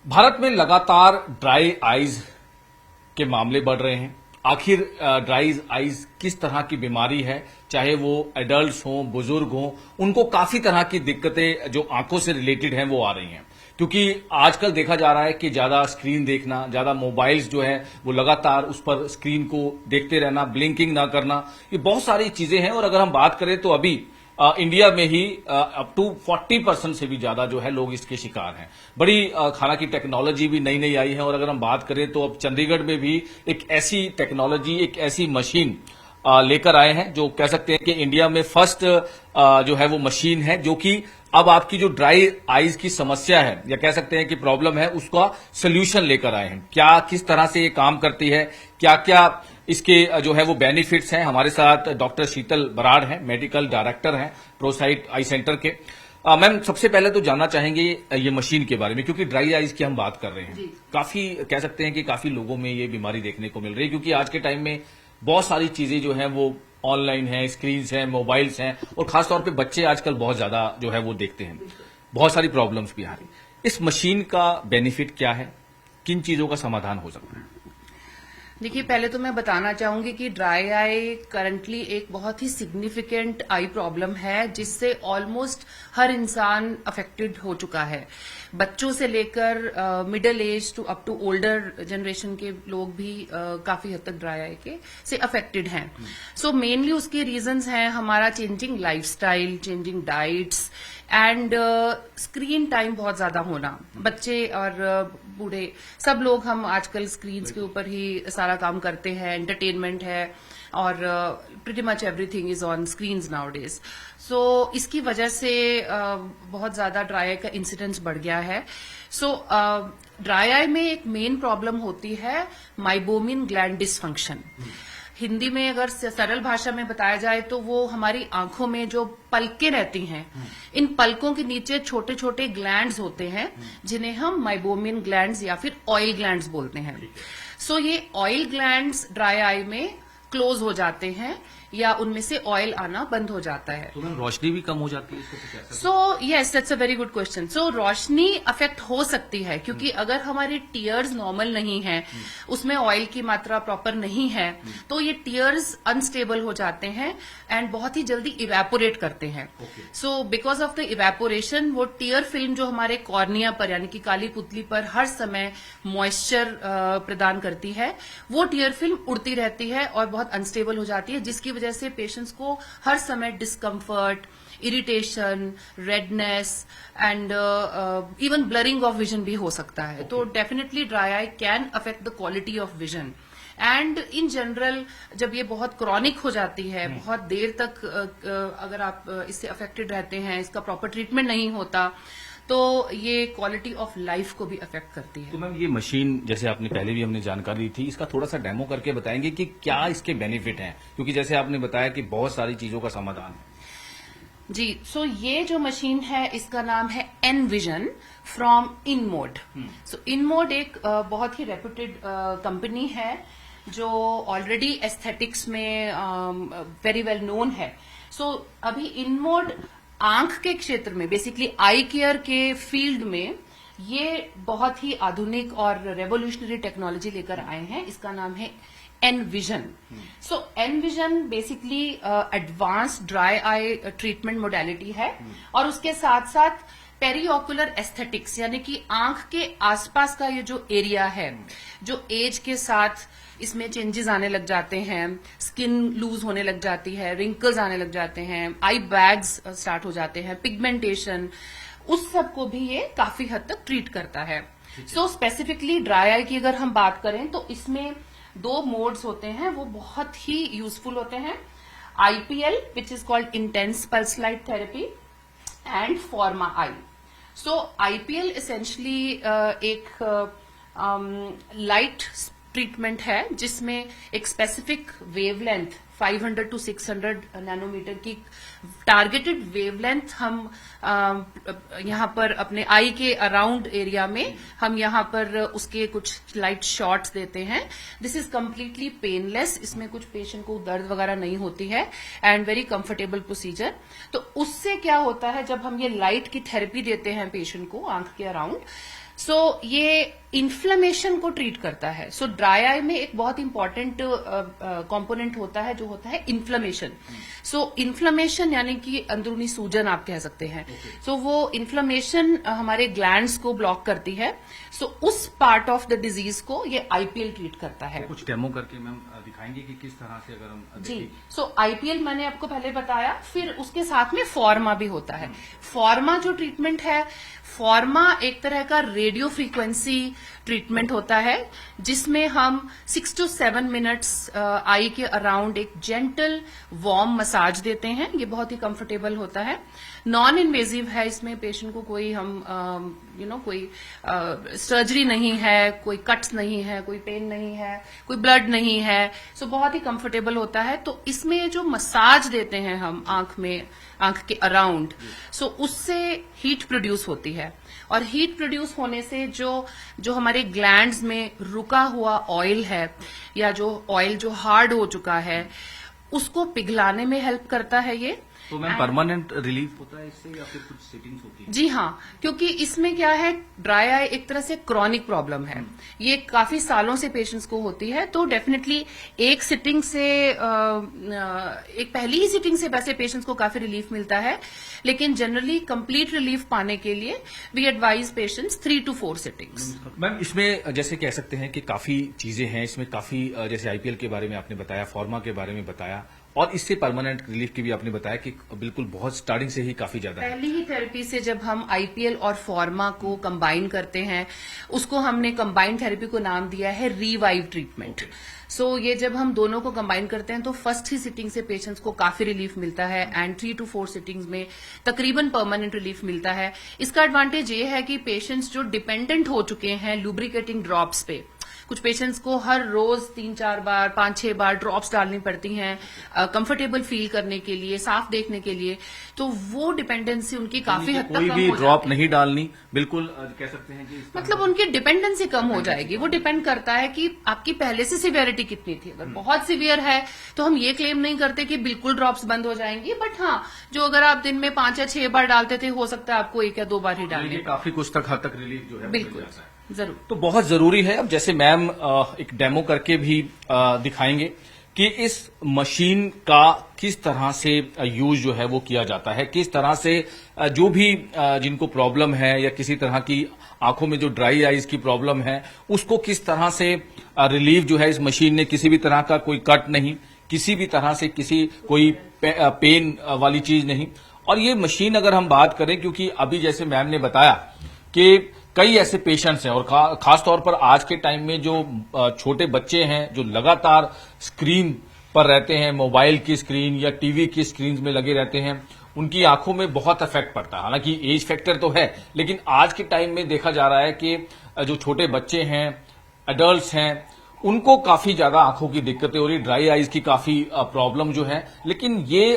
भारत में लगातार dry eyes के मामले बढ़ रहे हैं। आखिर ड्राई आईज किस तरह की बीमारी है, चाहे वो एडल्ट्स हों, बुजुर्ग हों, उनको काफी तरह की दिक्कतें जो आंखों से रिलेटेड हैं वो आ रही हैं। क्योंकि आजकल देखा जा रहा है कि ज्यादा स्क्रीन देखना, ज्यादा मोबाइल्स जो है वो लगातार उस पर स्क्रीन को देखते रहना, ब्लिंकिंग ना करना, ये बहुत सारी चीजें हैं। और अगर हम बात करें तो अभी इंडिया में ही अप टू 40% से भी ज्यादा जो है लोग इसके शिकार हैं। बड़ी हालांकि टेक्नोलॉजी भी नई नई आई है। और अगर हम बात करें तो अब चंडीगढ़ में भी एक ऐसी टेक्नोलॉजी, एक ऐसी मशीन लेकर आए हैं जो कह सकते हैं कि इंडिया में फर्स्ट जो है वो मशीन है, जो कि अब आपकी जो ड्राई आईज की समस्या है या कह सकते हैं कि प्रॉब्लम है, उसका सोल्यूशन लेकर आए हैं। क्या किस तरह से ये काम करती है, क्या क्या इसके जो है वो बेनिफिट्स हैं। हमारे साथ डॉक्टर शीतल बराड़ हैं, मेडिकल डायरेक्टर हैं प्रोसाइट आई सेंटर के। मैम, सबसे पहले तो जानना चाहेंगे ये मशीन के बारे में, क्योंकि ड्राई आईज की हम बात कर रहे हैं। काफी कह सकते हैं कि काफी लोगों में ये बीमारी देखने को मिल रही है, क्योंकि आज के टाइम में बहुत सारी चीजें जो है वो ऑनलाइन है, स्क्रीन्स हैं, मोबाइल्स हैं, और खासतौर पे बच्चे आजकल बहुत ज्यादा जो है वो देखते हैं। बहुत सारी प्रॉब्लम्स भी आ रही। इस मशीन का बेनिफिट क्या है, किन चीजों का समाधान हो सकता है? देखिए, पहले तो मैं बताना चाहूंगी कि ड्राई आई करंटली एक बहुत ही सिग्निफिकेंट आई प्रॉब्लम है, जिससे ऑलमोस्ट हर इंसान अफेक्टेड हो चुका है। बच्चों से लेकर middle age to up to older generation के लोग भी काफी हद तक ड्राई आई के से अफेक्टेड हैं। सो मेनली उसके रीजंस हैं हमारा changing lifestyle, changing diets and screen time बहुत ज्यादा होना। बच्चे और बूढ़े सब लोग हम आजकल स्क्रीन्स के ऊपर ही सारा काम करते हैं, एंटरटेनमेंट है और pretty much everything is on screens nowadays. So इसकी वजह से बहुत ज्यादा ड्राई आई का इंसिडेंस बढ़ गया है। सो ड्राई आई में एक मेन प्रॉब्लम होती है माइबोमिन ग्लैंड डिसफंक्शन। हिंदी में अगर सरल भाषा में बताया जाए तो वो हमारी आंखों में जो पलकें रहती हैं, इन पलकों के नीचे छोटे छोटे ग्लैंड्स होते हैं, जिन्हें हम माइबोमिन ग्लैंड्स या फिर ऑयल ग्लैंड्स बोलते हैं। सो ये ऑयल ग्लैंड्स ड्राई आई में क्लोज हो जाते हैं या उनमें से ऑयल आना बंद हो जाता है। तो मैम, रोशनी भी कम हो जाती है? So yes, that's a very good question. So Roshni affect हो सकती है, क्योंकि अगर हमारे टीयर्स नॉर्मल नहीं है, उसमें ऑयल की मात्रा प्रॉपर नहीं है, तो ये टीयर्स अनस्टेबल हो जाते हैं एंड बहुत ही जल्दी इवेपोरेट करते हैं। So because of the evaporation, वो टीयर फिल्म जो हमारे कॉर्निया पर यानी कि काली पुतली पर हर समय मॉइस्चर प्रदान करती है, वो टीयर फिल्म उड़ती रहती है और बहुत अनस्टेबल हो जाती है, जिसकी वजह से पेशेंट्स को हर समय discomfort, irritation, redness and even blurring of vision भी हो सकता है। तो definitely dry I can affect the quality of vision and in general जब ये बहुत क्रॉनिक हो जाती है, बहुत देर तक अगर आप इससे अफेक्टेड रहते हैं, इसका प्रॉपर ट्रीटमेंट नहीं होता, तो ये क्वालिटी ऑफ लाइफ को भी अफेक्ट करती है। तो मैम, ये मशीन जैसे आपने पहले भी हमने जानकारी दी थी, इसका थोड़ा सा डेमो करके बताएंगे कि क्या इसके बेनिफिट हैं, क्योंकि जैसे आपने बताया कि बहुत सारी चीजों का समाधान है। जी, सो ये जो मशीन है इसका नाम है एनविजन फ्रॉम इनमोड। सो इनमोड एक बहुत ही रेप्यूटेड कंपनी है जो ऑलरेडी एस्थेटिक्स में वेरी वेल नोन है। सो अभी इनमोड आंख के क्षेत्र में, बेसिकली आई केयर के फील्ड में, ये बहुत ही आधुनिक और रेवोल्यूशनरी टेक्नोलॉजी लेकर आए हैं। इसका नाम है Envision. So Envision basically advance dry eye treatment modality है और उसके साथ साथ पेरीऑकुलर एस्थेटिक्स यानी कि आंख के आसपास का ये जो एरिया है, जो एज के साथ इसमें चेंजेस आने लग जाते हैं, स्किन लूज होने लग जाती है, रिंकल्स आने लग जाते हैं, आई बैग्स स्टार्ट हो जाते हैं, पिगमेंटेशन, उस सब को भी ये काफी हद तक ट्रीट करता है। सो स्पेसिफिकली ड्राई आई की अगर हम बात करें तो इसमें 2 मोड्स होते हैं, वो बहुत ही यूजफुल होते हैं। IPL, which is called intense pulse light therapy, and फॉर्मा आई। सो आईपीएल एसेंशली एक लाइट ट्रीटमेंट है जिसमें एक स्पेसिफिक वेवलेंथ 500 टू 600 नैनोमीटर की टारगेटेड वेवलेंथ हम यहाँ पर अपने आई के अराउंड एरिया में हम यहाँ पर उसके कुछ लाइट शॉट्स देते हैं। दिस इज कम्प्लीटली पेनलेस, इसमें कुछ पेशेंट को दर्द वगैरह नहीं होती है एंड वेरी कंफर्टेबल प्रोसीजर। तो उससे क्या होता है, जब हम ये लाइट की थेरेपी देते हैं पेशेंट को आंख के अराउंड, सो ये इन्फ्लेमेशन को ट्रीट करता है। सो ड्राई आई में एक बहुत इंपॉर्टेंट कंपोनेंट होता है जो होता है इन्फ्लेमेशन। सो इन्फ्लेमेशन यानी कि अंदरूनी सूजन आप कह सकते हैं। सो वो इन्फ्लेमेशन हमारे ग्लैंड्स को ब्लॉक करती है। सो उस पार्ट ऑफ द डिजीज को ये आईपीएल ट्रीट करता है। कुछ डेमो करके मैम दिखाएंगे कि किस तरह से अगर हम जी। सो आईपीएल मैंने आपको पहले बताया, फिर उसके साथ में फॉर्मा भी होता है। फॉर्मा जो ट्रीटमेंट है, फॉर्मा एक तरह का रेडियो फ्रीक्वेंसी ट्रीटमेंट होता है जिसमें हम 6 to 7 मिनट्स आई के अराउंड एक जेंटल वार्म मसाज देते हैं। ये बहुत ही कंफर्टेबल होता है, नॉन इन्वेजिव है। इसमें पेशेंट को कोई हम कोई सर्जरी नहीं है, कोई कट्स नहीं है, कोई पेन नहीं है, कोई ब्लड नहीं है। सो बहुत ही कंफर्टेबल होता है। तो इसमें जो मसाज देते हैं हम आंख के अराउंड, सो उससे हीट प्रोड्यूस होती है। और हीट प्रोड्यूस होने से जो हमारे ग्लैंड्स में रुका हुआ ऑयल है या जो ऑयल जो हार्ड हो चुका है उसको पिघलाने में हेल्प करता है ये। तो मैम परमानेंट रिलीफ होता है इससे या फिर कुछ सेटिंग्स होती है? जी हाँ, क्योंकि इसमें क्या है, ड्राई आई एक तरह से क्रॉनिक प्रॉब्लम है। ये काफी सालों से पेशेंट्स को होती है। तो डेफिनेटली एक सिटिंग से एक पहली ही सिटिंग से वैसे पेशेंट्स को काफी रिलीफ मिलता है, लेकिन जनरली कंप्लीट रिलीफ पाने के लिए we advise patients 3 to 4 sittings. Ma'am इसमें जैसे कह सकते हैं कि काफी चीजें हैं इसमें, काफी जैसे आईपीएल के बारे में आपने बताया, फॉर्मा के बारे में बताया, और इससे परमानेंट रिलीफ की भी आपने बताया कि बिल्कुल बहुत स्टार्टिंग से ही काफी ज्यादा है। पहली ही थेरेपी से जब हम आईपीएल और फॉर्मा को कंबाइन करते हैं, उसको हमने कंबाइंड थेरेपी को नाम दिया है रिवाइव ट्रीटमेंट। सो ये जब हम दोनों को कंबाइन करते हैं तो फर्स्ट ही सिटिंग से पेशेंट्स को काफी रिलीफ मिलता है एंड 3 to 4 सिटिंग्स में तकरीबन परमानेंट रिलीफ मिलता है। इसका एडवांटेज ये है कि पेशेंट्स जो डिपेंडेंट हो चुके हैं लुब्रिकेटिंग ड्रॉप्स पे, कुछ पेशेंट्स को हर रोज 3-4 बार 5-6 बार ड्रॉप्स डालनी पड़ती हैं कंफर्टेबल फील करने के लिए, साफ देखने के लिए, तो वो डिपेंडेंसी उनकी काफी हद तक कोई कम भी हो ड्रॉप जाती है। नहीं डालनी, बिल्कुल कह सकते हैं कि मतलब उनकी डिपेंडेंसी कम हो जाएगी। वो डिपेंड करता है कि आपकी पहले से सिवियरिटी कितनी थी। अगर बहुत सिवियर है तो हम ये क्लेम नहीं करते कि बिल्कुल ड्रॉप्स बंद हो जाएंगी, बट हाँ, जो अगर आप दिन में 5 या 6 बार डालते थे, हो सकता है आपको 1 या 2 बार ही डालने। काफी कुछ तक हद तक रिलीफ जो है बिल्कुल, जरूर। तो बहुत जरूरी है। अब जैसे मैम एक डेमो करके भी दिखाएंगे कि इस मशीन का किस तरह से यूज जो है वो किया जाता है, किस तरह से जो भी जिनको प्रॉब्लम है या किसी तरह की आंखों में जो ड्राई आईज की प्रॉब्लम है उसको किस तरह से रिलीफ जो है इस मशीन ने, किसी भी तरह का कोई कट नहीं, किसी भी तरह से कोई पेन वाली चीज नहीं। और ये मशीन अगर हम बात करें, क्योंकि अभी जैसे मैम ने बताया कि कई ऐसे पेशेंट्स हैं और खास तौर पर आज के टाइम में जो छोटे बच्चे हैं जो लगातार स्क्रीन पर रहते हैं, मोबाइल की स्क्रीन या टीवी की स्क्रीन में लगे रहते हैं, उनकी आंखों में बहुत इफेक्ट पड़ता है। हालांकि एज फैक्टर तो है, लेकिन आज के टाइम में देखा जा रहा है कि जो छोटे बच्चे हैं, एडल्ट्स हैं, उनको काफी ज्यादा आंखों की दिक्कतें हो रही, ड्राई आईज की काफी प्रॉब्लम जो है। लेकिन ये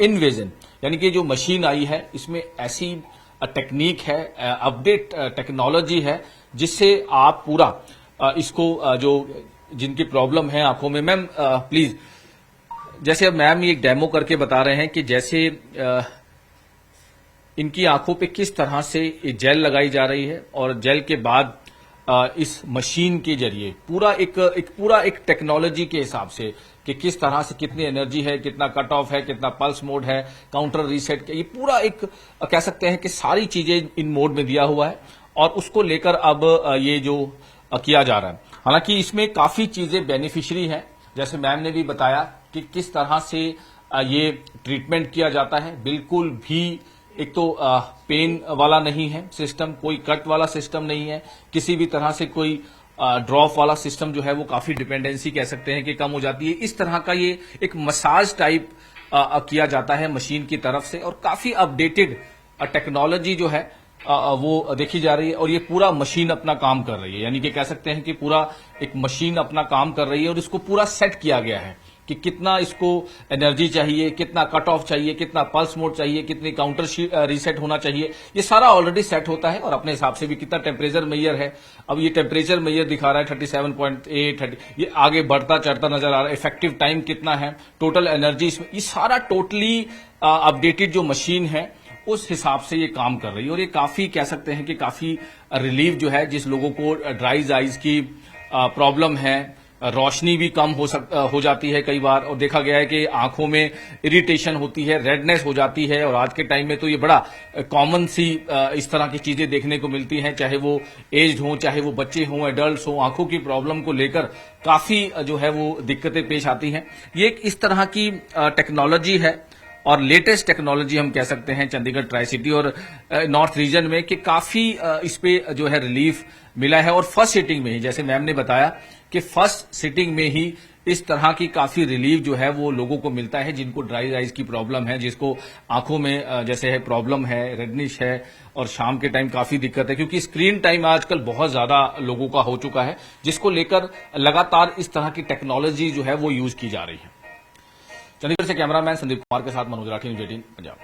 इनविजन यानी कि जो मशीन आई है, इसमें ऐसी टेक्निक है, अपडेट टेक्नोलॉजी है, जिससे आप पूरा इसको जो जिनकी प्रॉब्लम है आंखों में, मैम प्लीज, जैसे अब मैम ये एक डेमो करके बता रहे हैं कि जैसे इनकी आंखों पे किस तरह से जेल लगाई जा रही है और जेल के बाद इस मशीन के जरिए पूरा एक टेक्नोलॉजी के हिसाब से कि किस तरह से कितनी एनर्जी है, कितना कट ऑफ है, कितना पल्स मोड है, काउंटर रीसेट, ये पूरा एक कह सकते हैं कि सारी चीजें इन मोड में दिया हुआ है और उसको लेकर अब ये जो किया जा रहा है। हालांकि इसमें काफी चीजें बेनिफिशियरी हैं, जैसे मैम ने भी बताया कि किस तरह से ये ट्रीटमेंट किया जाता है। बिल्कुल भी एक तो पेन वाला नहीं है सिस्टम, कोई कट वाला सिस्टम नहीं है, किसी भी तरह से कोई ड्रॉप वाला सिस्टम जो है वो काफी डिपेंडेंसी कह सकते हैं कि कम हो जाती है। इस तरह का ये एक मसाज टाइप किया जाता है मशीन की तरफ से और काफी अपडेटेड टेक्नोलॉजी जो है वो देखी जा रही है और ये पूरा मशीन अपना काम कर रही है। यानी कि कह सकते हैं कि पूरा एक मशीन अपना काम कर रही है और इसको पूरा सेट किया गया है कि कितना इसको एनर्जी चाहिए, कितना कट ऑफ चाहिए, कितना पल्स मोड चाहिए, कितनी काउंटर रीसेट होना चाहिए, ये सारा ऑलरेडी सेट होता है। और अपने हिसाब से भी कितना टेम्परेचर मेजर है, अब ये टेम्परेचर मेजर दिखा रहा है 37.8, 30, ये आगे बढ़ता चढ़ता नजर आ रहा है। इफेक्टिव टाइम कितना है, टोटल एनर्जी, इसमें ये सारा टोटली अपडेटेड जो मशीन है उस हिसाब से ये काम कर रही है और ये काफी कह सकते हैं कि काफी रिलीफ जो है जिस लोगों को ड्राई आइज की प्रॉब्लम है, रोशनी भी कम हो जाती है कई बार, और देखा गया है कि आंखों में इरिटेशन होती है, रेडनेस हो जाती है, और आज के टाइम में तो ये बड़ा कॉमन सी इस तरह की चीजें देखने को मिलती हैं, चाहे वो एज्ड हों, चाहे वो बच्चे हों, एडल्ट्स हों, आंखों की प्रॉब्लम को लेकर काफी जो है वो दिक्कतें पेश आती हैं। ये एक इस तरह की टेक्नोलॉजी है और लेटेस्ट टेक्नोलॉजी हम कह सकते हैं चंडीगढ़ ट्राई सिटी और नॉर्थ रीजन में, कि काफी इस पे जो है रिलीफ मिला है। और फर्स्ट सिटिंग में ही, जैसे मैम ने बताया कि फर्स्ट सिटिंग में ही इस तरह की काफी रिलीफ जो है वो लोगों को मिलता है जिनको ड्राई आइज की प्रॉब्लम है, जिसको आंखों में जैसे है प्रॉब्लम है, रेडनिश है, और शाम के टाइम काफी दिक्कत है क्योंकि स्क्रीन टाइम आजकल बहुत ज्यादा लोगों का हो चुका है, जिसको लेकर लगातार इस तरह की टेक्नोलॉजी जो है वो यूज की जा रही है। चंडीगढ़ से कैमरामैन संदीप कुमार के साथ मनोज राठी, न्यूज़ 18 पंजाब।